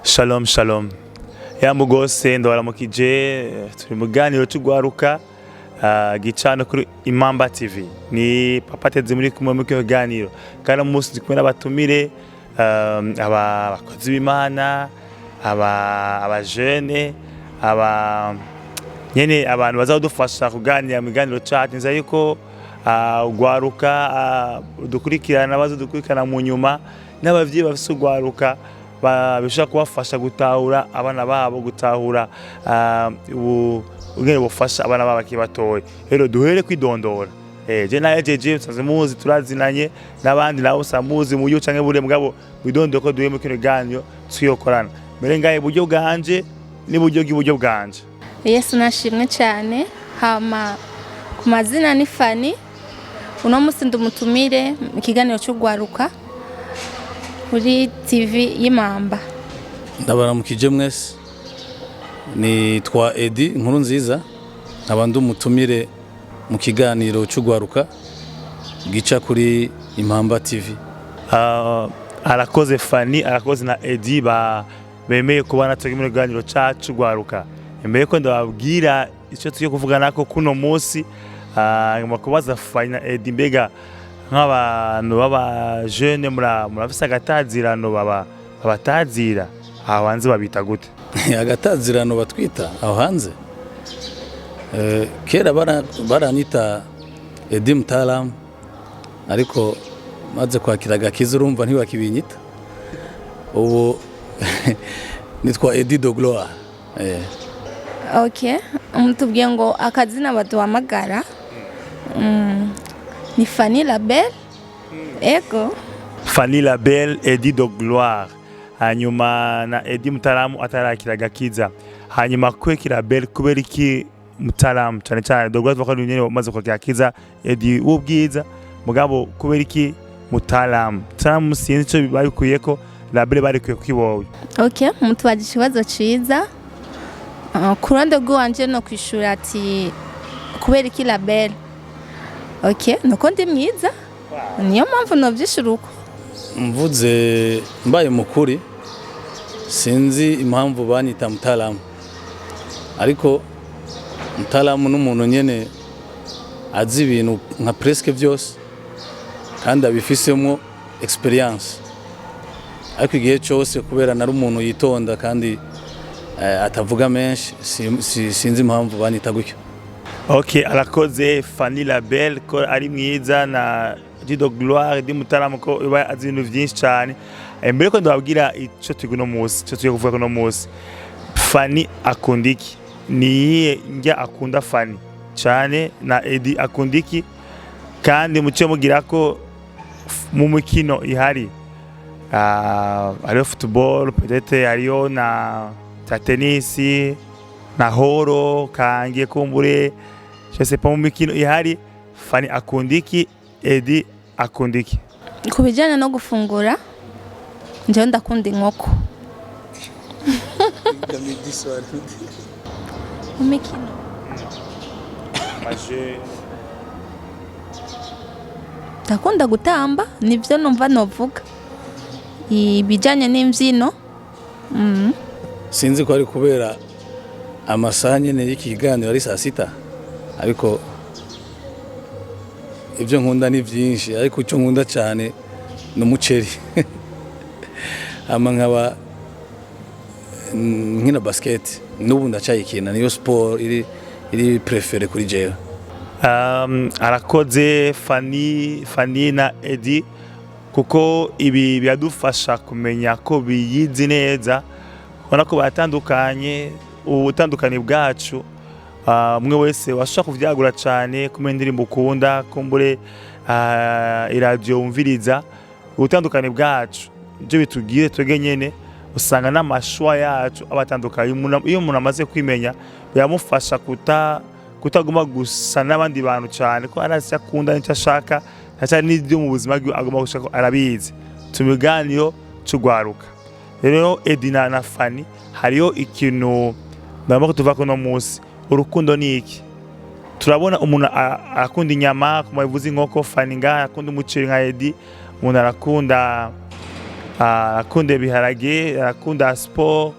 Shalom shalom. Ya mugose ndabaramukije turi mu ganiro cy'ugwaruka gicano kuri Imamba TV. Ni papa teze muri kumwe mu kiganiro. Kandi umunsi ndi kumwe n'abatumire abakozi b'Imana, aba jeune, nyene abantu bazadufasha kuganira mu ganiro chat nza yuko ugwaruka dukurikirana bazodukurikirana mu nyuma n'abavyi bafise ugwaruka babisha kubafasha gutahura abana babo gutahura ubwenge bufasha abana babo kibatoye. Rero duhere kwidondora je naye jeje sanze muzi turazinanye n'abandi nabo samuzi mu yo canke bure mugabo bidondoko ko duhe mu kino ganyo tuyokorana mere ngaye buryo bwanje n'uburyo bw'iburyo bwanje. Yesu nashimwe cyane. Hama ku mazina ni Fani. Uno musi ndumutumire mu kiganiro cy'ugwaruka kuri TV y'Imamba. Ndabaramukije mwese. Nitwa Edi Inkuru Nziza. Nkaba ndumutumire mu kiganiro cy'ugwaruka gica kuri Imamba TV. Arakoze Fani, arakoze na Edi bemeye kubana turi mu kiganiro cyacu gwaruka. Mbere ko ndababwira icyo tugiye kuvuganako kuno munsi kubaza Fani na Edi mbega nk'abantu baba jeune murafise agatazirano babatazira aho hanze babita gute? Agatazirano batwita aho hanze kera baranita Edi Mutaalamu, ariko maze kwakira agakiza urumva ntibakibinyita. Ubu nitwa Edi de Gloire. Okay, tubwiye ngo akazina baduhamagara ni Fani Label. Ego Fani Label, Edi de Gloire. Hanyuma na Edi Mutaalamu atarakira agakiza. Hanyuma kwekira Label kubera iki Mutaalamu cyane cyane de Gloire bakora nyene bamaze kwakira agakiza Edi w'ubwiza mugabo kubera iki Mutaalamu? Mutaalamu sinzi cyo babikuye ko Label barikuye kwibowe. Okay, mutwaje ikibazo ciza. Kuronde rwanje no kwishura ati kubera iki Label. Okay, nuko ndi mwiza. Niyo mpamvu novyishura uko. Mvuze mbaye mukuri sinzi impamvu banyita Mutaalamu, ariko Mutaalamu n'umuntu nyene azi ibintu nka presque byose kandi abifisemo experience. Ariko igihe cyose kubera nari umuntu yitonda kandi atavuga menshi sinzi impamvu banyita gutyo. Okay, arakoze Fani Label ko ari mwiza na Edi de Gloire Edi Mutaalamu ko iba azi ibintu byinshi cyane. Mbere ko ndababwira icyo tuguno munsi cyo tugiye kuvuga kuno munsi, Fani akundiki ni njya akunda Fani cyane na Edi akundiki, kandi mucyo mugira ko mu mukino ihari ariyo football peut-être ariyo na tennis na horo kangiye kumbure je sais pas mu mikino ihari Fani akundiki Edi akundiki. Ku bijyanye no gufungura njyewe ndakunda inkoko. Umikino ndakunda gutamba, nibyo numva novuga. Ibijyanye n'imbyino sinzi ko ari kubera amasaha nyene y'iki kiganiro ari saa sita, ariko ibyo nkunda ni byinshi, ariko icyo nkunda cyane ni umuceri. Ama nkaba nkina basket, n'ubu ndacyayikina, niyo sport iri prefere kuri jewe. Arakoze Fani na Edi kuko ibi byadufasha kumenya ko biyizi neza, ubona ko batandukanye. Ubutandukanye bwacu umwe wese washaka kuvyagura cyane kumenya indirimbo ukunda kumbure iradio umviriza. Ubutandukanye bwacu ibyo bitugire twege nyene usanga n'amashwa yacu abatandukanye. Iyo umuntu amaze kwimenya byamufasha kutaguma gusa n'abandi bantu cyane ko arasi akunda n'icyo ashaka cyane n'ibyo mu buzima bwe agomba gushaka arabizi. Tumiganyo cy'ugwaruka rero Edi na Fani hariyo ikintu ndabona tuva kuno munsi. Urukundo ni iki? Turabona umuntu akunda inyama, kumavuza inkoko. Fani nga akunda umuceri nka Edi. Umuntu arakunda arakunda ibiharage, arakunda sport,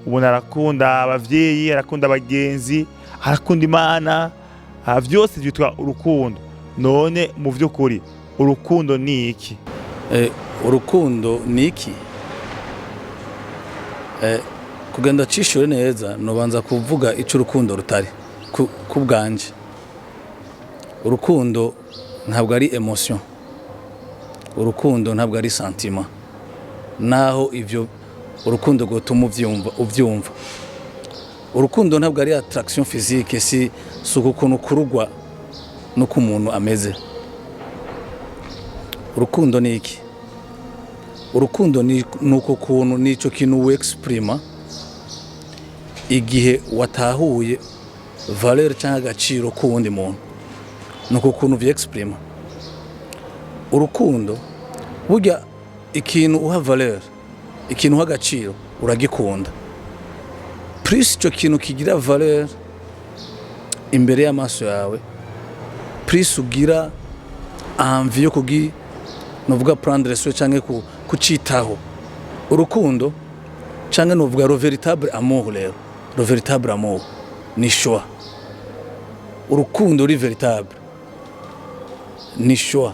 umuntu arakunda abavyeyi, arakunda abagenzi, arakunda Imana, vyose byitwa urukundo. None mu vy'ukuri urukundo ni iki? Urukundo ni iki? Kugenda cishure neza nobanza kuvuga ico urukundo rutari ku bwanje. Urukundo ntabwo ari emotion, urukundo ntabwo ari sentiment, naho ivyo urukundo gutuma uvyumva. Urukundo ntabwo ari attraction physique, si ukuntu kurugwa no ku muntu ameze. Urukundo ni iki? Urukundo ni uko kuntu nico kintu we exprima igihe watahuye valeur cyangwa agaciro k'uwundi muntu, nuko kuntu vye exprima. Urukundo burya ikintu uha valeur, ikintu uha agaciro uragikunda. Plus ico kintu kigira valeur imbere y'amaso yawe, plus ugira envie yo novuga prendre soin canke kucitaho. Urukundo canke novuga le véritable amour rero. Le véritable amour ni choix. Urukundo uri véritable ni choix.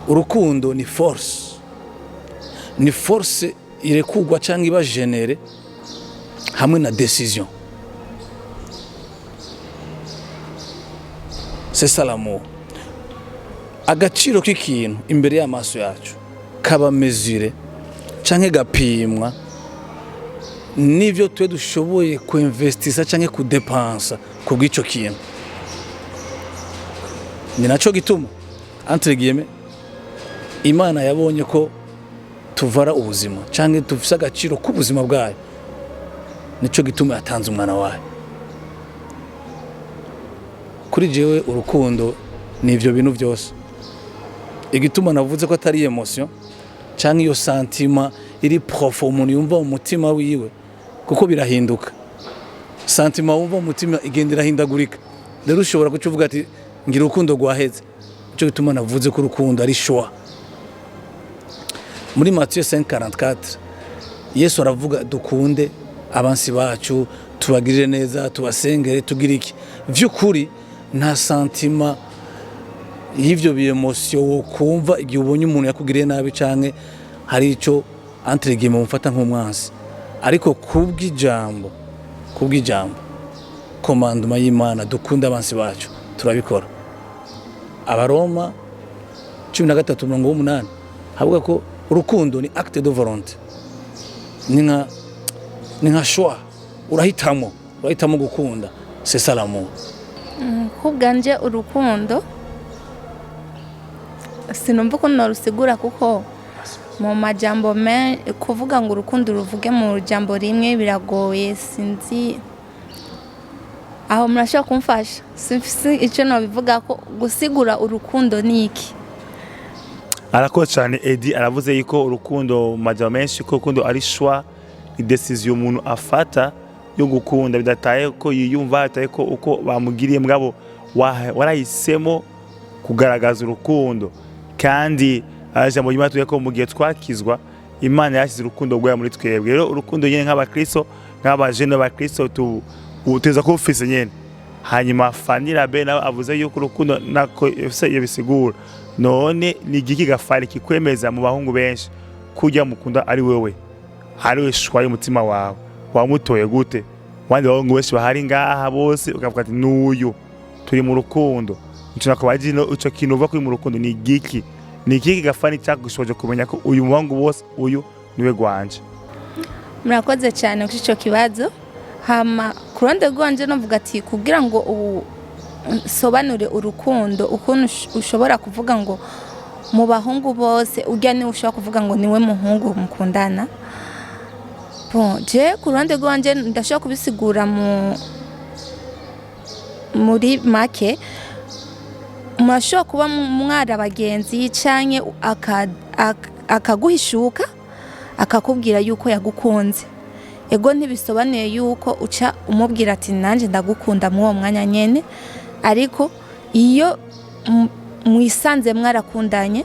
Urukundo ni force. Ni force irekugwa canke iba générée hamwe na décision. C'est ça l'amour. Agaciro k'ikintu imbere y'amaso yacu kaba mesure canke gapimwa nivyo twe dushoboye kuinvestisa canke kudepansa kubw'ico kintu. Ni naco gituma entre guillemets Imana yabonye ko tuvara ubuzima canke tufise agaciro k'ubuzima bwayo, nico gituma yatanze umwana wayo. Kuri jewe urukundo nivyo bintu byose. Igituma navuze ko atari emotion canke iyo sentiment iri profond umuntu yumva mu mutima wiwe, kuko birahinduka. Sentiment wumva mu mutima igendera hindagurika. Rero ushobora kucuvuga ati ngira urukundo rwaheze. Nico gituma navuze ko urukundo ari choix. Muri Matthieu 5:44 Yesu aravuga dukunde abansi bacu, tubagirire neza, tubasengere, tugire iki. Vy'ukuri nta sentiment y'ivyo bi emotion wo kumva igihe ubonye umuntu yakugiriye nabi canke hari ico entre guillemets mufata nk'umwansi. Ariko kubw'ijambo commandement y'Imana dukunda abansi bacu turabikora. Abaroma 13:8 havuga ko urukundo ni acte de volonté. Ni nka choix, urahitamo gukunda. C'est ça l'amour. Kubwanje urukundo sinumva ko narusigura, kuko mu majambo kuvuga ngo urukundo ruvuge mu jambo rimwe biragoye. Sinzi aho murashaka kumfasha. Sinfise ico no bivuga ko gusigura urukundo ni iki. Arakoze cyane Edi, aravuze yuko urukundo mu majambo menshi ko urukundo ari choix, ni decision umuntu afata yo gukunda, bidataye ko yiyumva, ataye ko uko bamugiriye mugabo warahisemo kugaragaza urukundo. Kandi ijambo ry'Imana tuye ko mu gihe twakizwa Imana yashyize urukundo rwayo muri twebwe. Rero urukundo nyene nk'abakristo, nk'abajene b'abakristo uteza ko ufise nyene. Hanyuma Fanira be nawe avuze yuko urukundo nako iyo bisigura. None ni igiki gafari kikwemeza mu bahungu benshi kujya mukunda ari wewe, ari we shwa y'umutima wawe, wamutoye gute? Wandi bahungu benshi bahari ngaha bose ukavuga ati n'uyu turi mu rukundo. Nicyo nakubaje ico kintu uva kuri mu rukundo ni igiki? Ni igiki gafani cyagushoje kumenya ko uyu muhungu bose uyu niwe gwanje? Murakoze cyane kuri ico kibazo. Hama kuronde gwanje novuga ati kugira ngo sobanure urukundo ukuntu ushobora kuvuga ngo mu bahungu bose urya ni ushobora kuvuga ngo niwe muhungu mukundana. Bon, je kuronde gwanje ndashobora kubisigura muri make. Murashobora kuba mwara abagenzi canke akaguhishuka akakubwira yuko yagukunze. Ego ntibisobanuye yuko uca umubwira ati nanje ndagukunda mu uwo mwanya nyene, ariko iyo mwisanze mwarakundanye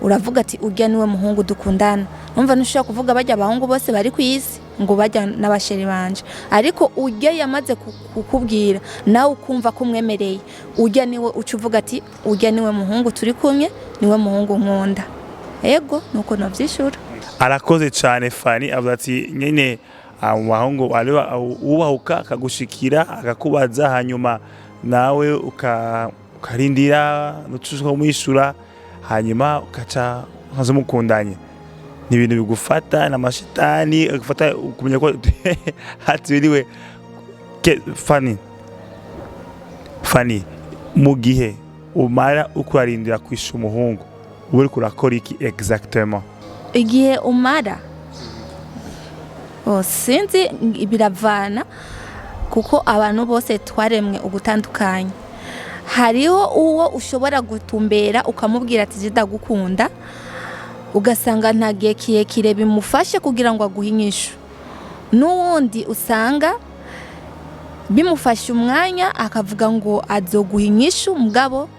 uravuga ati urya niwe muhungu dukundana. Numva ntushobora kuvuga bajya abahungu bose bari ku isi ngo bajya n'abasheri banje, ariko urya yamaze kukubwira nawe ukumva ko umwemereye, urya niwe uca uvuga ati urya niwe muhungu turi kumwe, niwe muhungu nkunda. Ego nuko navyishura. Arakoze cyane Fanny, avuga ati nyine abahungu ubahuka akagushikira akakubaza, hanyuma nawe ukarindira nucushaka kumwishura, hanyuma ukaca nkazo mukundanye. Ni ibintu bigufata na mashitani agufata kumenya ko hati biriwe Fanny, mu gihe umara ukurarindira kwisha umuhungu uri kurakora iki exactement? Igihe umara sinzi biravana, kuko abantu bose twaremwe ugutandukanye. Hariho uwo ushobora gutumbera ukamubwira ati ndagukunda, ugasanga nta gihe kirekire bimufashe kugira ngo aguhe inyishu. N'uwundi usanga bimufashe umwanya akavuga ngo azoguha inyishu, mugabo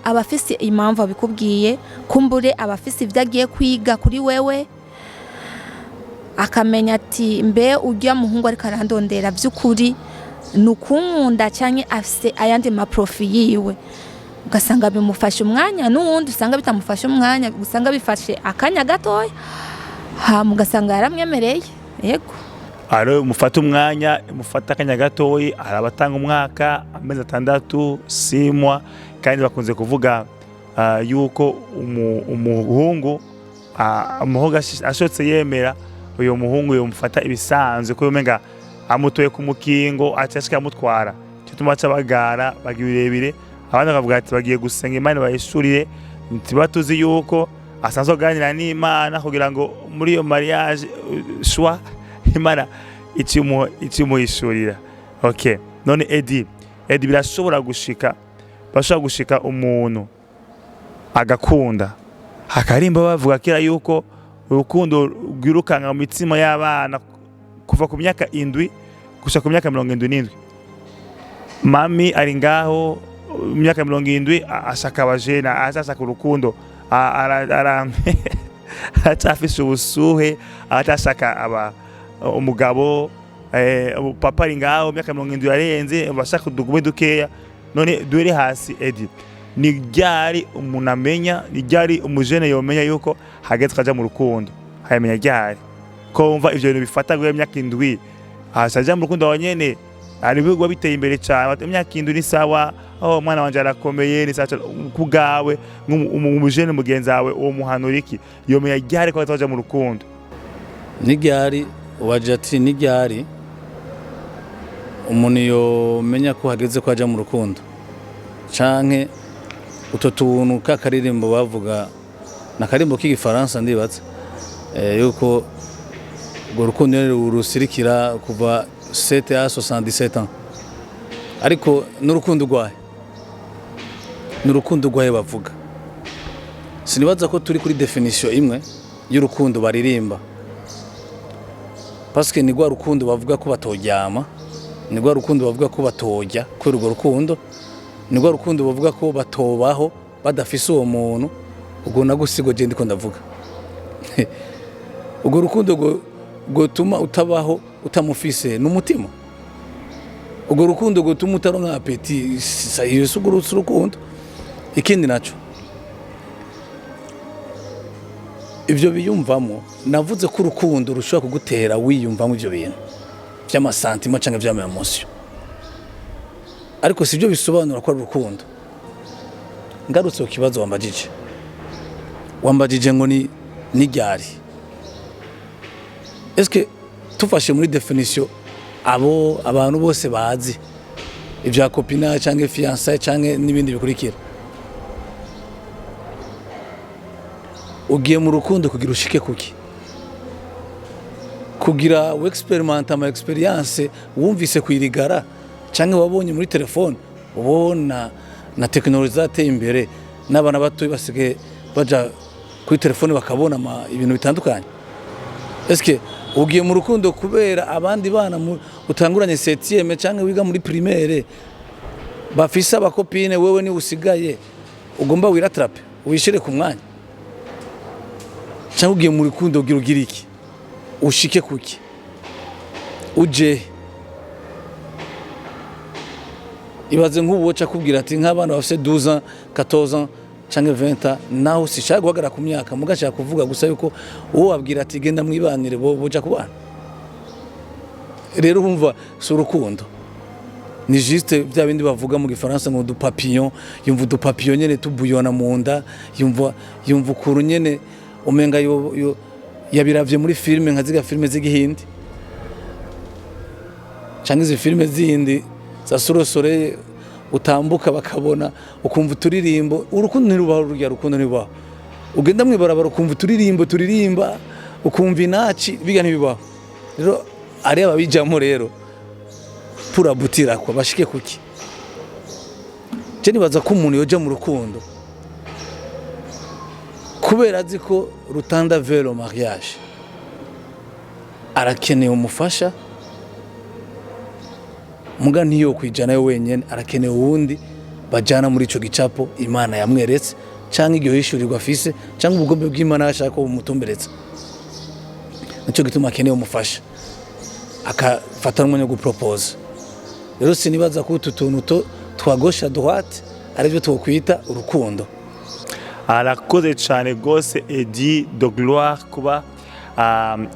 abafise impamvu abikubwiye, kumbure abafise ibyo agiye kwiga kuri wewe, akamenya ati mbe urya muhungu ariko arandondera by'ukuri nukunkunda cyane afise ayandi maprofi yiwe. Ugasanga bimufashe umwanya, n'uwundi usanga bitamufashe umwanya, usanga bifashe akanya gatoya, mugasanga yaramwemereye. Yego, aro mufata umwanya, mufata akanya gatoya, arabatanga umwaka, amezi 6, 6 mois, kandi bakunze kuvuga yuko umuhungu umuhoga ashotse yemera uyo muhungu yomufata ibisanzwe ko yomenga amutoye ku mukingo acashika amutwara, cyituma cabagara bagibirebire. Abandi bakavuga ati bagiye gusenga Imana bayishurire, ntibatuzi yuko asanzwe aganira n'Imana kugira ngo muri iyo mariage shwa Imana icyumuhishurira. Okay, none Edi birashobora gushika umuntu agakunda hakarimba bavuga kira yuko urukundo rwirukanga mu mitima y'abana kuva ku myaka 7 gushika ku myaka 77. Mami ari ngaho myaka 70 ashaka abajena, ashaka urukundo, atafise ubusuhe, atashaka umugabo, papa ari ngaho myaka 70 yarenze bashaka udugume dukeya. None duhere hasi Edi, ni ryari umuntu amenya, ni ryari umujene yomenya yuko hageze kaja mu rukundo? Hayamenya ryari ko umva ivyo bintu bifata gwe myaka 7 asaja mu rukundo wanyene ari bigwa biteye imbere cyane, imyaka 7 ni sawa, mwana wanje arakomeye, ni sawa kugawe umujene mugenzi wawe uwo muhanura iki? Yomenya ryari ko ataja mu rukundo? Ni ryari waje ati ni ryari umuntu yomenya ko hageze ko aja mu rukundo? Canke uto tuntu kakaririmbo bavuga na karimbo k'igifaransa ndibatse yuko ngo rukundo rusirikira kuva 7 à 77 ans, ariko n'urukundo rwaye bavuga. Sinibaza ko turi kuri definition imwe y'urukundo baririmba, parce que ni gwa rukundo bavuga ko batoryama, ni gwa rukundo bavuga ko batojya kuri urwo rukundo, ni gwa rukundo bavuga ko batobaho badafise uwo muntu. Ubwo nagusigo je ndiko ndavuga ubwo rukundo gutuma utabaho utamufise n'umutima, ubwo rukundo gutuma utaronka apeti, iyo sugurutse urukundo. Ikindi naco ivyo biyumvamo, navuze ko urukundo rushobora kugutera wiyumvamo ivyo bintu vy'amasantima canke vy'amaemosio, ariko sivyo bisobanura ko ari urukundo. Ngarutse ku kibazo wambajije ngo ni ryari. Eske tufashe muri definition abantu bose bazi ivya copina canke fiancé canke n'ibindi bikurikira, ugiye mu rukundo kugira ushike kuki? Kugira experiment ama experience wumvise kwirigara canke wabonye muri telefone, ubona na technology zateye imbere, n'abana bato basigaye baja kuri telefone bakabona ibintu bitandukanye. Eske ugiye mu rukundo kubera abandi bana utanguranye 7e canke wiga muri primaire bafise abakopine, wewe ni usigaye ugomba wiratrape wishire ku mwanya? cyangwa ugiye mu rukundo ugira iki ushike kuki uje ibaze nk'ubu woca kubwira ati nk'abana bafite 12 ans 14 ans cyangwa 20 ans naho sishaka guhagarara ku myaka mugashaka kuvuga gusa yuko uwo wabwira ati genda mwibanire boja kubana rero umva so urukundo ni juste bya bindi bavuga mu gifaransa ngo du papillon yumva du papillon nyene tubuyona mu nda yumva ukuru nyene umenga yo yabiravye muri filme nka ziga filme z'igihindi cyangwa izi filme zindi za sorosore utambuka bakabona ukumva turirimbo urukundo ntirubaho rurya rukundo ntirubaho ugenda mwibarabara ukumva turirimba ukumva inaci biga ntibibaho rero ari ababijamo rero purabutira kwa bashike kuki je nibaza ko umuntu yoja mu rukundo kubera azi ko rutanda vero mariage arakeneye umufasha muga ntiyo kwijana yo wenyene arakeneye uwundi bajana muri ico gicapo Imana yamweretse canke iryo hishurirwa afise canke ubugombe bw'Imana ashaka ko bumutumbereza nico gituma akeneye umufasha akafata umwanya wo gupropose rero sinibaza ko utuntu twa gauche à droite aribyo twokwita urukundo. Arakoze cyane gose Edi de Gloire kuba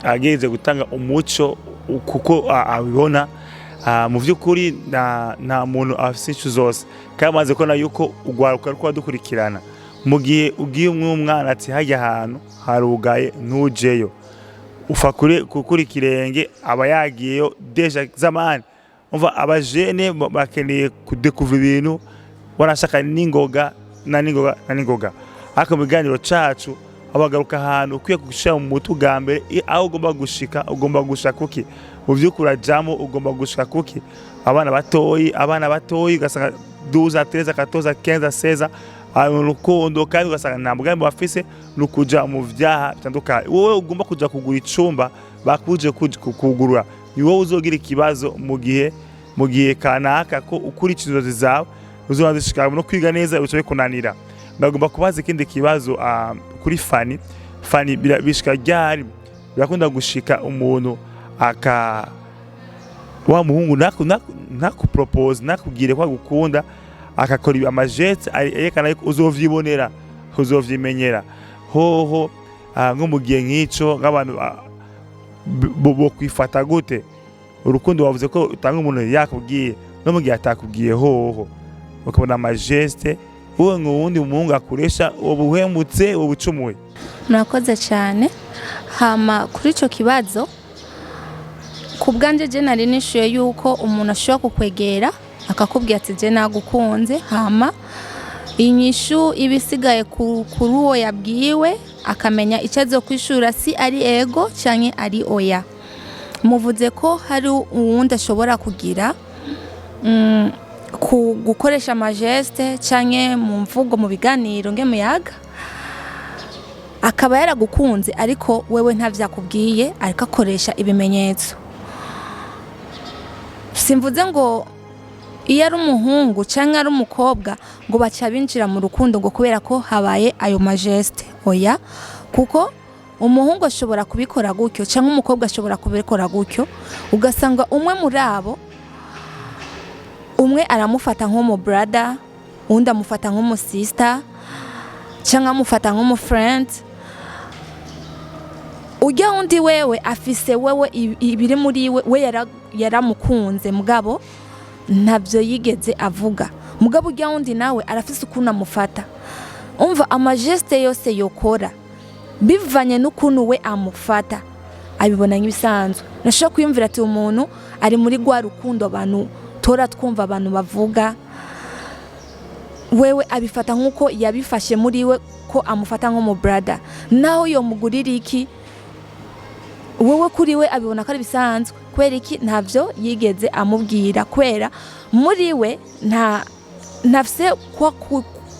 ageze gutanga umuco kuko abibona mu by'ukuri nta muntu afite icyo zose kamaze ko na yuko ugwaruka rwo dukurikirana mu gihe ugiye umwana ati hajya ahantu harugaye ntujeyo ufa kuri kirenge aba yagiyeyo deja zamani umva abajene bakeneye kudekuvura ibintu barashaka n'ingoga aka muganiro cacu abagaruka ahantu ukwiye gushira mu mutu gambere aho ugomba gushika kuki mu byukura jamo ugomba gushika kuki abana batoyi ugasanga 12 13 14 15 16 urukundo kandi ugasanga nta mugambi bafise nukuja mu vyaha bitandukanye wowe ugomba kuja kugura icumba bakuje kugurura ni wowe uzogira ikibazo mu gihe kanaka ko ukurikiza inzozi zawe uzobashika no kwiga neza ucobe kunanira bagomba kubaza ikindi kibazo kuri Fani bishika ryari birakunda gushika umuntu aka wa muhungu naku propose nakugire kwa gukunda akakora amajete ayekana yuko uzovyibonera uzovyimenyera hoho nko mu gihe nk'ico nk'abantu bokwitwara gute urukundo wavuze ko utanga umuntu yakubwiye no mu gihe atakubwiye hoho ukabona amajete uwo ngundi umuhungu akoresha ubuhemutse ubucumuye. Murakoze cyane hama kuri ico kibazo kubwanje je nari nishuye yuko umuntu ashobora kukwegera akakubwira ati je nagukunze hama inyishu ibisigaye kuri uwo yabwiwe akamenya icyo azokwishura si ari ego canke ari oya. Muvuze ko hari uwundi ashobora kugira gukoresha amajeste canke mu mvugo mu biganiro nge muyaga akaba yaragukunze ariko wewe ntavyakubwiye ariko akoresha ibimenyetso. Simvuze ngo iyo ari umuhungu canke ari umukobwa ngo baca binjira mu rukundo ngo kubera ko habaye ayo majeste oya kuko umuhungu ashobora kubikora gutyo canke umukobwa ashobora kubikora gutyo ugasanga umwe muri abo umwe aramufata nk'umu brother undi amufata nk'umu sister canke amufata nk'umu friend ujya undi wewe afise wewe ibiri muri we yaramukunze mugabo ntabyo yigeze avuga mugabo ujya undi nawe arafise ukuntu amufata umva amajeste yose yokora bivanye n'ukuntu we amufata abibona nk'ibisanzwe nashaka kwiyumvira ati umuntu ari muri gwa rukundo abantu tora twumva abantu bavuga wewe abifata nk'uko yabifashe muri we ko amufata nk'umu brother naho yo mugurira iki wewe kuri we abibona ko ari bisanzwe kwera iki ntavyo yigeze amubwira kwera muri we ntafse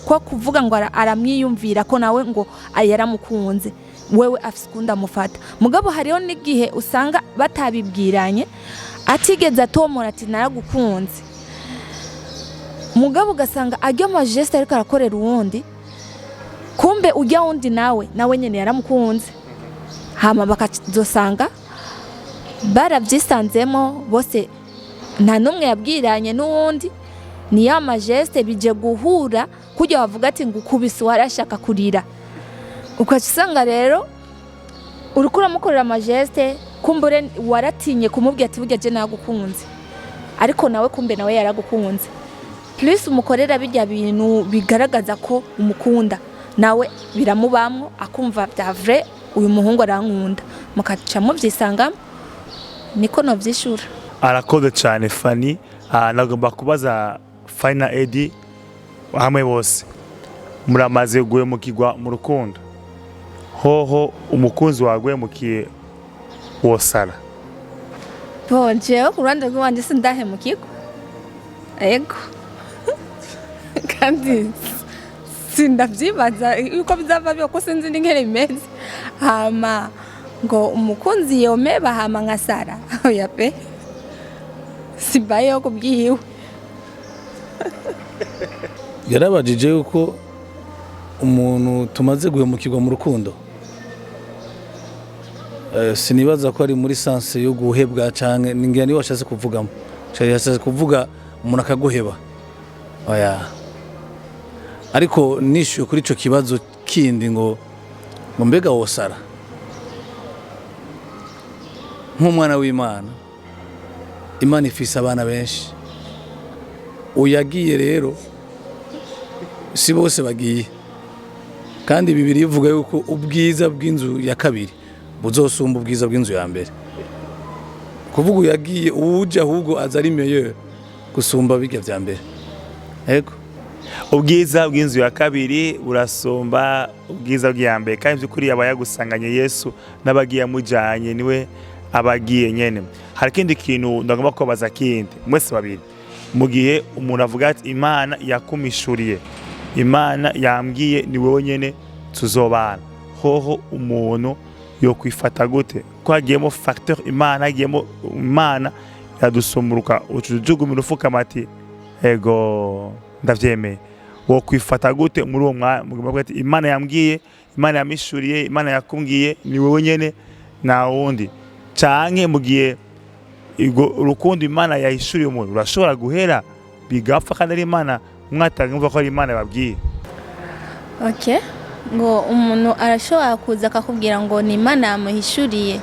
kwa kuvuga ngo aramwiyumvira ko nawe ngo yaramukunze wewe afise kunda amufata mugabo hariho n'igihe usanga batabibwiranye atigeze atomora ati naragukunze mugabo ugasanga ajya amajeste ariko arakorera uwundi kumbe ujya wundi nawe nyene yaramukunze hama bakazosanga barabyisanzemo bose nta numwe yabwiranye n'uwundi ni ya majeste bije guhura kujya bavuga ati ngo ukubise warashaka kurira ukasanga rero urukura mukorera majeste kumbure waratinye kumubwira ati burya je nagukunze ariko nawe kumbe nawe yaragukunze plus umukorera bijya bintu bigaragaza ko umukunda nawe biramubamwo akumva bya vrai uyu muhungu arankunda mukaca muvyisanga niko no vyishura. Arakoze cyane Fanny. Nagomba kubaza Final Edi hamwe bose muramaze guhemukirwa mu rukundo hoho umukunzi wagwemukiye wosara? Jewe ku ruhande rw'iwanje sindahemukirwa ego kandi sindavyibaza yuko bizava byoko sinzi n'ingere bimeze hama ngo umukunzi yomeba hama nkasara oya pe sibayeho kubwiwe. Yarabajije yuko umuntu tumaze guhemukirwa mu rukundo sinibaza ko ari muri sanse yo guhebwa canke ningira niwe washatse kuvugamo yashatse kuvuga umuntu akaguheba oya ariko nishuye kuri ico kibazo kindi ngo mbega wosara nk'umwana w'Imana. Imana ifise abana benshi uyagiye rero si bose bagiye kandi Bibiliya ivuga yuko ubwiza bw'inzu ya kabiri buzosumba ubwiza bw'inzu ya mbere kuvuga uyagiye uje ahubwo aza ari meilleur gusumba bijya vya mbere ego ubwiza bw'inzu ya kabiri burasumba ubwiza bw'ya mbere kandi by'ukuri abayagusanganye Yesu n'abagiye mujanye niwe abagiye nyene. Hari kindi kintu ndagomba kubaza kindi mwese babiri mu gihe umuntu avuga ati Imana yakumishuriye Imana yambwiye ni wowe nyene tuzobana hoho umuntu yo kwifata gute ko hagiyemo facteur Imana hagiyemo Imana yadusumuruka ucujugumira ufuka mati ego ndavyemeye wo kwifata gute muri uwo mwanya ati Imana yambwiye Imana yamishuriye Imana yakumbwiye ni wowe nyene na wundi canke mugiye urukundo Imana yahishuriye umuntu urashobora guhera bigapfa kandi ari Imana mwatanga ko ari Imana babwiye? Okay, ngo umuntu arashobora kuza akakubwira ngo ni Imana yamuhishuriye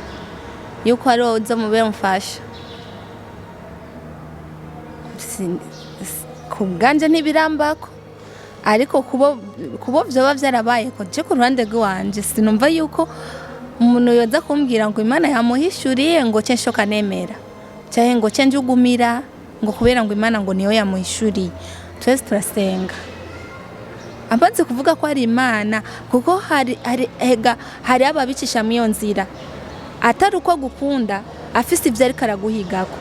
yuko ari wowe uza mubere mfasha kubwanje ntibirambako ariko kubo vyoba vyarabaye ko je ku ruhande rw'iwanje sinumva yuko umuntu yoza kumbwira ngo Imana yamuhishuriye ngo cye nshoka nemera cyahe ngo cye njugumira ngo kubera ngo Imana ngo niyo yamuhishuriye. Twese turasenga amaze kuvuga ko ari Imana kuko hari ababicisha mu nzira atari uko gukunda afise ivyo ariko araguhigako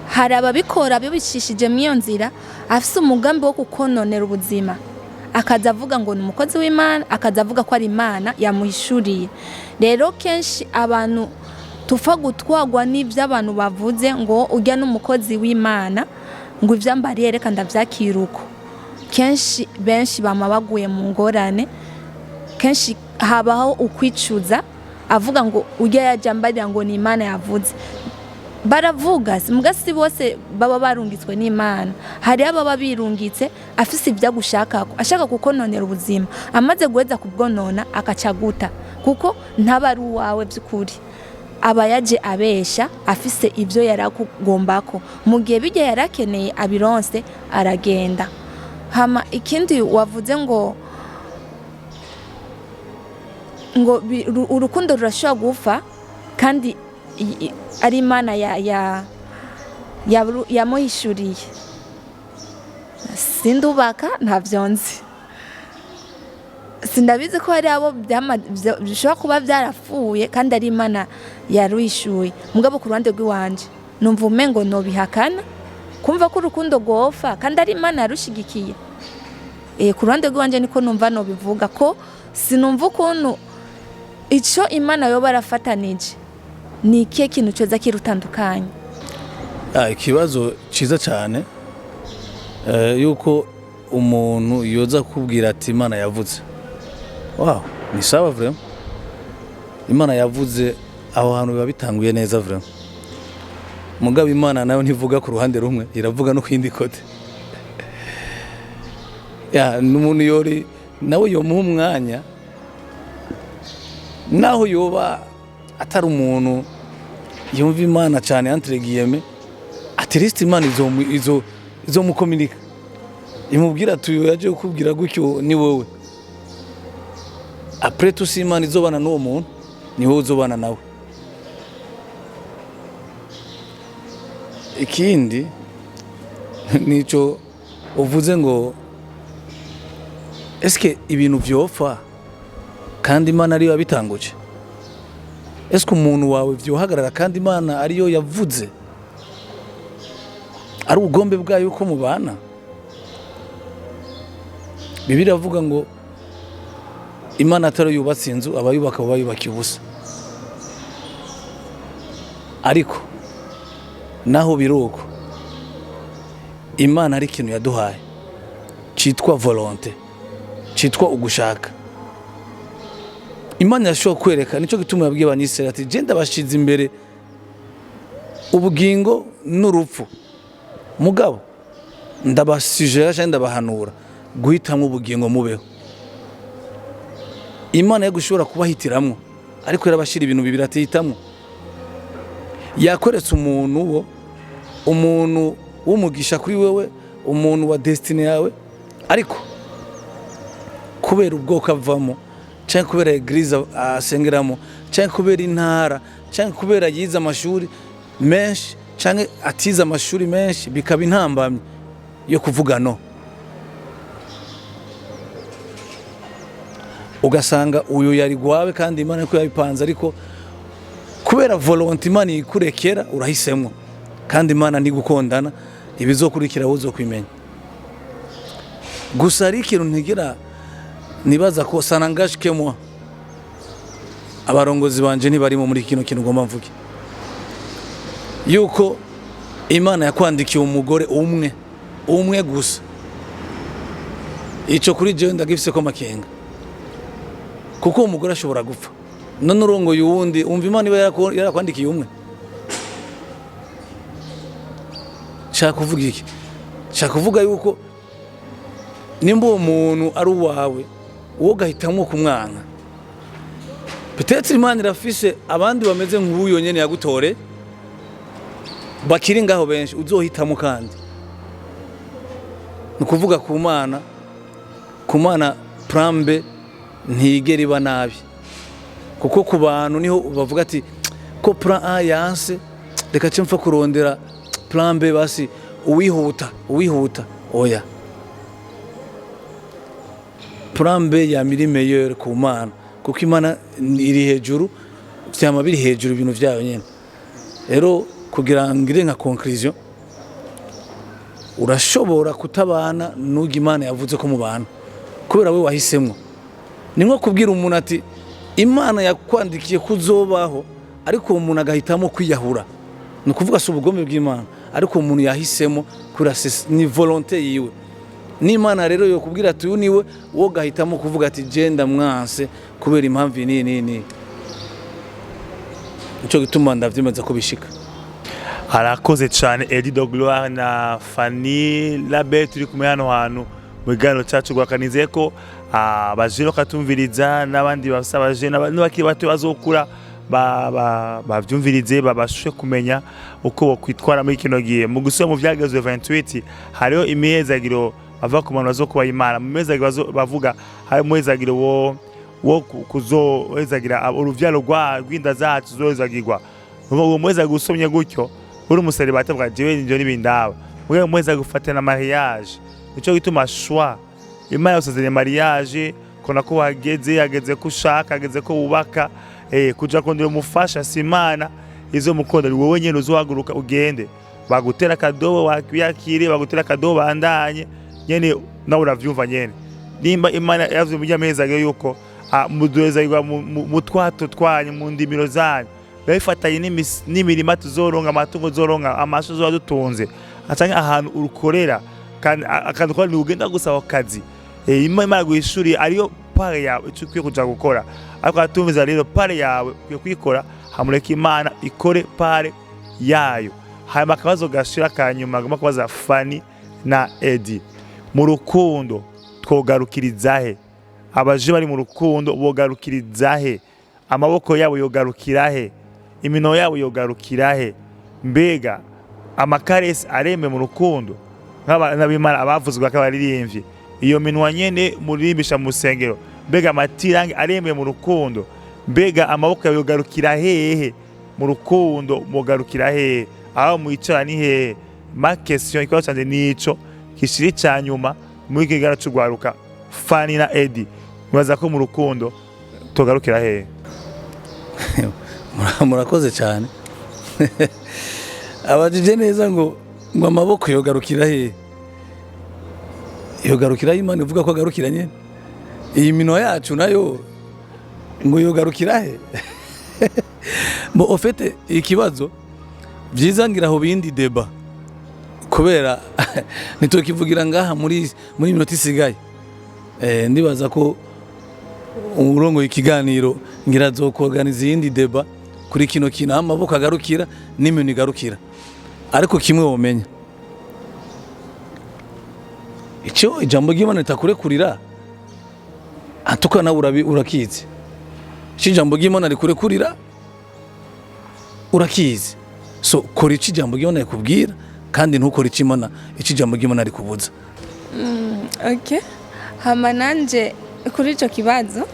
hari ababikora bibicishije mu nzira afise umugambi wo kukononera ubuzima akaza avuga ngo ni umukozi w'Imana akaza avuga ko ari Imana yamuhishuriye. Rero kenshi abantu tufa gutwagwa n'ivyo abantu bavuze ngo ujya n'umukozi w'Imana ngo ivyambari yereka ndavyakiruko kenshi benshi bama baguye mu ngorane kenshi habaho ukwicuza avuga ngo ujya yajambarira ngo ni Imana yavuze baravuga mugasi bose baba barungitswe n'Imana hari ababa birungitse afise ibyo gushakako ashaka kukononera ubuzima amaze guheza kubwonona akacaguta kuko ntabari uwawe by'ukuri aba yaje abesha afise ibyo yarakugombako mu gihe bijye yarakeneye abironse aragenda. Hama ikindi wavuze ngo urukundo rurashobora gufa kandi ari Imana yamuhishuriye sindubaka ntavyonzi sindabizi ko hari abo bishobora kuba byarapfuye kandi ari Imana yaruhishuye mugabo ku ruhande rw'iwanje numva umengo no bihakana kumva ko urukundo gofa kandi ari Imana yarushigikiye ku ruhande rw'iwanje niko numva no bivuga ko sinumva ukuntu ico Imana yo barafatanije ni ikihe kintu cyoza kirutandukanye. Ikibazo ciza cyane yuko umuntu yoza kubwira ati Imana yavuze wow ni sawa vraiment Imana yavuze aho hantu biba bitanguye neza vraiment. Mugabo Imana nayo ntivuga ku ruhande rumwe, iravuga no kwindi kote. Ya n'umuntu yori nawe yo mu mwanya naho yoba atari umuntu yumva Imana cyane entre guillemets, at least Imana izo mukomunika. Imubwira tuyo yaje kukubwira gutyo ni wowe. Après tout si Imana izobana n'uwo muntu ni wowe uzobana nawe. Ikindi nico uvuze ngo eske ibintu vyopfa kandi Imana ariyo yabitanguje? Eske umuntu wawe vyohagarara kandi Imana ariyo yavuze? Ari ugombe bwayo uko mubana? Bibiliya avuga ngo Imana atari yubatse inzu abayubaka bayubakiye ubusa. Ariko naho biruko Imana ari ikintu yaduhaye citwa volonté, citwa ugushaka. Imana yashobora kwereka, nico gituma yabwiye abanyisirayeli ati je ndabashize imbere ubugingo n'urupfu, mugabo ndabasijera cyangwa ndabahanura guhitamwo ubugingo mubeho. Imana yagushobora kubahitiramwo, ariko yarabashira ibintu bibiri atihitamwo. Yakoretse umuntu w'umugisha kuri wewe, umuntu wa destiny yawe, ariko kubera ubwoko avamo, cyangwa kubera eglise asengeramo, cyangwa kubera intara, cyangwa kubera yize amashuri menshi, cyangwa atize amashuri menshi, bikaba intambamye yo kuvuga no. Ugasanga uyu yari gwawe kandi Imana ko yabipanze, ariko kubera volonté Imana ikurekera urahisemwo, kandi Imana ntigukondana, ibizokurikira uzokwimenya. Gusa ari ikintu ntigira nibaza ko sanangaje kemwa abarongozi banje ntibarimo muri kino kintu ngomba mvuge yuko Imana yakwandikiye umugore umwe gusa. Ico kuri je ndagifise ko makenga, kuko umugore ashobora gupfa none urongo yuwundi umva Imana iba yarakwandikiye umwe. Shaka kuvuga iki? Shaka kuvuga yuko nimba uwo muntu ari uwawe uwo gahitamwo kumwana, peut-être Imana irafise abandi bameze nk'uyo nyene yagutore bakiri ngaho benshi uzohitamo. Kandi nukuvuga ku Mana prambe ntigera iba nabi, kuko ku bantu niho bavuga ati ko plan A yanse reka cemfa kurondera plan B, basi uwihuta. Oya, plan B yamiri meilleur ku Mana, kuko Imana iri hejuru, vyama biri hejuru ibintu vyayo nyene. Rero kugira ngire nka conclusion, urashobora kutabana n'ugi Imana yavuze ko mubana kubera we wahisemwo. Ni nko kubwira umuntu ati Imana yakwandikiye kuzobaho, ariko umuntu agahitamo kwiyahura. Ni kuvuga si ubugome bw'Imana, ariko umuntu yahisemo kuri ni volonté yiwe. Ni Imana rero yo kubwira ati uniwe wo gahitamo kuvuga ati genda mwanse kubera impamvu nini. Nico gituma ndavyemeza ko bishika. Harakoze cyane Eddie de Gloire na Fanny Labe turi kumwe hano hantu mu gano cyacu gwakanizeye ko abajiro katumviriza n'abandi basabaje n'abandi bakiri bato bazokura bavyumvirize babashe kumenya uko bokwitwara muri kino gihe. Mu gusoma mu vyagezwe 28 hariho imihezagiro bava ku bantu bazokuba Imana. Mu mihezagiro bavuga hari muhezagiro wo kuzohezagira uruvyaro rw'inda zacu zohezagirwa. Uwo muhezagiro usomye gutyo uri umuseribateri bwa jewe n'ibyo n'ibindawe mwe muheza gufatana mariage. Nico gituma choix Imana yosezeranye mariage kona ko hageze ko ushaka, hageze ko wubaka kuja kondera umufasha si Imana izo mukondera wowe nyene uzohaguruka ugende bagutera kadobo wakiyakire bagutera kadobo bandanye nyene nawe uravyumva nyene. Nimba Imana yavuze mu byamezage yuko muduhezagirwa mu twato twanyu mu ndimiro zanyu bayifatanye n'imirima tuzoronka, amatungo zoronka, amasho zo dutunze atanye ahantu urukorera kandi akantu kwa ugenda gusaba akazi. Imana guhishuri ariyo pare yawe icyo ukwiye kuja gukora ariko atumviza rero pare yawe ukwiye kuyikora hamureka Imana ikore pare yayo. Hanyuma akabazo gashira kanyuma agomba kubaza Fanny na Eddie, mu rukundo twogarukirizahe? Abaje bari mu rukundo bogarukirizahe? Amaboko yabo yogarukirahe? Imino yabo yogarukirahe? Mbega amakaresi areme mu rukundo nk'abimana abavuzwe akabaririmbye? Iyo minwa nyene murimbisha mu sengero, mbega amatirangi areme mu rukundo? Mbega amaboko yabo yogarukira hehe mu rukundo? Mugarukira hehe? Aho mwicara ni hehe? Ma question ikibazo cyane nico kishiri cyanyuma muri kigara cy'ugwaruka. Fanny na Eddie, mwaza ko mu rukundo togarukira hehe? Murakoze cyane. Abajije neza ngo amaboko yogarukira hehe? Yogarukira Imana ivuga ko agarukira nyene. Iyi mino yacu nayo ngo yogarukira he? Mo ofete ikibazo byiza ngira aho bindi deba kubera nitokivugira ngaha muri minota isigaye. Ndibaza ko umurongo ikiganiro ngira zokorganiza yindi deba kuri kino kina amaboko agarukira n'imino igarukira. Ariko kimwe womenya icyo ijambo ry'Imana ritakurekurira atuka nawe urakizi. Icyo ijambo ry'Imana rikurekurira urakizi. So kora icyo ijambo ry'Imana rikubwira kandi ntukore icyo ijambo ry'Imana rikubuza. Okay. Hama nanje kuri ico kibazo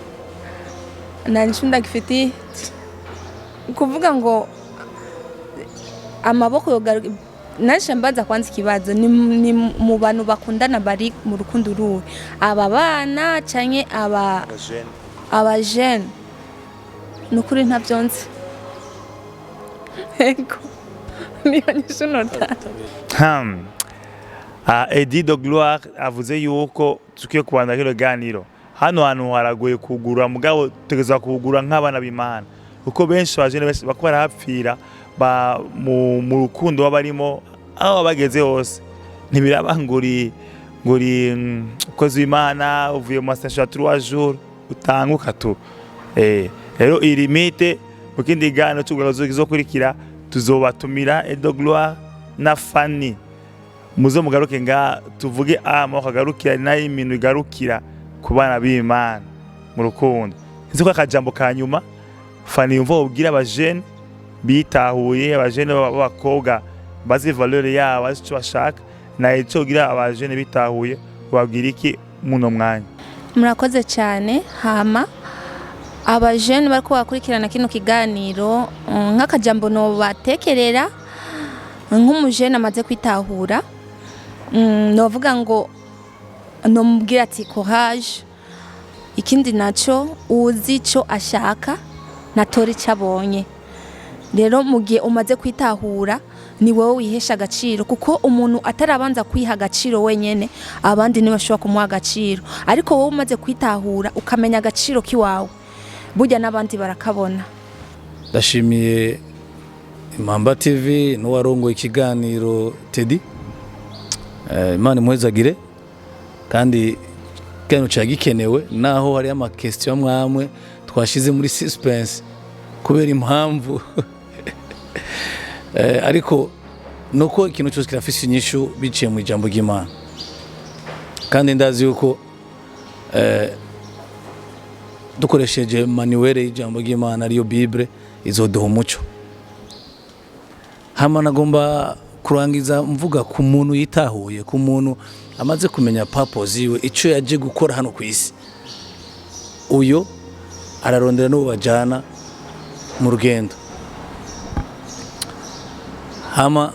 nanje ndagifitiye kuvuga ngo amaboko yogaruka. Nanje mbaza kwanza ikibazo ni mu bantu bakundana bari mu rukundo ruwe, aba bana canke aba jeune? Nukuri ntavyonze. Ego niyo nishunota. Eddie de Gloire avuze yuko tukiye kubanda kino ganiro hano hantu haragoye kugura, mugabo tegeza kugura nk'abana b'Imana uko benshi bajene bakora hapfira mu rukundo wabarimo aho bageze hose. Ntibirabanguri ukoze Imana uvuye mu masasha 3 jours utanguka tu. Rero ilimite mukindi gano tuzokurikira tuzobatumira Eddie de Gloire na Fanny, muzo mugaruke nga tuvuge amaboko agarukira nayo imino igarukira ku bana b'Imana mu rukundo. Nzi ko akajambo kanyuma Fanny yumva ubwira abajene bitahuye, abajene b'abakobwa bazi valeur yabo, bazi icyo bashaka, na icyo gira abajene bitahuye babwira iki muno mwanya? Murakoze cyane. Hama abajene bariko bakurikirana kino kiganiro nk'akajambo no batekerera nk'umujene amaze kwitahura, novuga ngo nomubwira ati courage. Ikindi naco uzi ico ashaka natori cabonye. Rero mugiye umaze kwitahura ni wowe wihesha agaciro, kuko umuntu atarabanza kwiha agaciro wenyene abandi ntibashobora kumuha agaciro. Ariko wowe umaze kwitahura ukamenya agaciro kiwawe, burya n'abandi barakabona. Ndashimiye Impamba TV n'uwarongo ikiganiro Teddy. Imana imuhezagire kandi kano cyagikenewe, naho hari ama question mwamwe twashize muri suspense kubera impamvu ariko nuko ikintu cyose kirafise inyishu biciye mu ijambo ry'Imana, kandi ndazi yuko dukoresheje manuel y'ijambo ry'Imana ariyo Bible izoduha umuco. Hama nagomba kurangiza mvuga ku muntu yitahuye, ku muntu amaze kumenya purpose yiwe, icyo yaje gukora hano ku isi. Uyo ararondera n'uwo bajana mu rugendo. Hama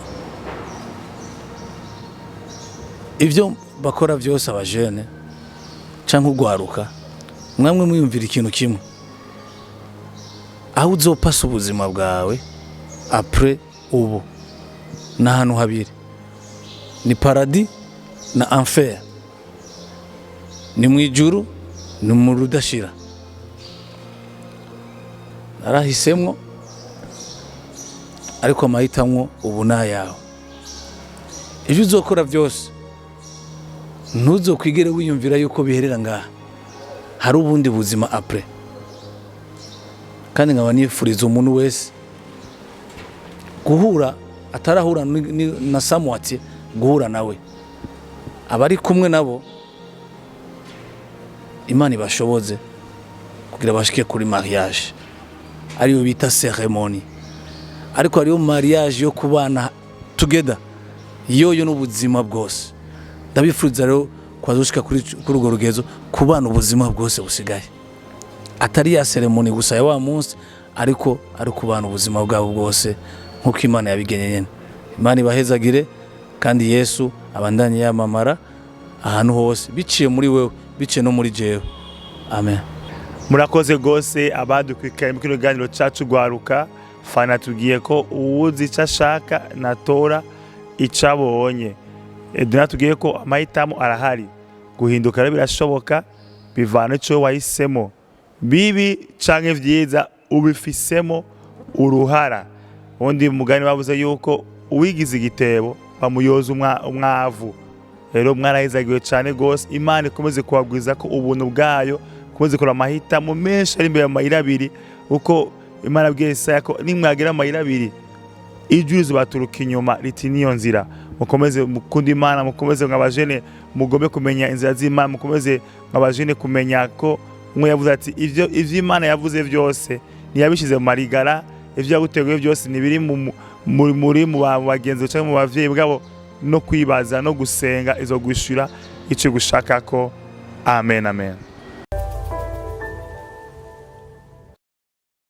ivyo bakora byose abajene canke ugwaruka, mwamwe muyumvira ikintu kimwe, aho uzopasa ubuzima bwawe après ubu na hano habiri, ni paradis na enfer, ni mwijuru ni mu rudashira. Narahisemwo ariko amahitamwo ubu nayawe. Ivyo uzokora byose ntuzokwigere wiyumvira yuko biherera ngaha. hari ubundi buzima après. Kandi nkaba nifuriza umuntu wese guhura atarahura na samwati, guhura nawe abari kumwe nabo Imana ibashoboze kugira bashike kuri mariage, ariyo bita ceremony. Ariko ariyo mariage yo kubana together, yoyo n'ubuzima bwose. Ndabifuriza rero kwazushika kuri urwo rugezo, kubana ubuzima bwose busigaye, atari ya ceremony gusa ya wa munsi, ariko ari kubana ubuzima bwabo bwose nkuko Imana yabigenye nyene. Imana ibahezagire kandi Yesu abandanye yamamara ahantu hose, biciye muri wewe, biciye no muri jewe. Amen. Murakoze gose abadukwikaye mu kiganiro cyacu gwaruka. Fana tugiye ko uwuzi icyo ashaka natora icyo abonye. Edna tugiye ko amahitamo arahari, guhinduka birashoboka, bivana icyo wahisemo, bibi canke vyiza ubifisemo uruhara. Undi mugani bavuze yuko uwigize igitebo bamuyoza umwavu. Rero mwarahizagiwe cyane gose. Imana ikomeze kubabwiza ko ubuntu bwayo, komeze kora amahitamo menshi ari imbere y'amayira abiri, uko Imana abwiye Isaya ko nimwagira amayira abiri ijuru baturuka inyuma riti niyo nzira. Mukomeze mukunda Imana, mukomeze nk'abajene mugombe kumenya inzira z'Imana, mukomeze nk'abajene kumenya ko umwe yavuze ati ivyo Imana yavuze byose ntiyabishize mu marigara, ivyo yaguteguye byose nibiri mu bagenzi cyangwa mu bavyeyi bwabo, no kwibaza no gusenga izo gushira icyo gushaka ko. Amen, amen.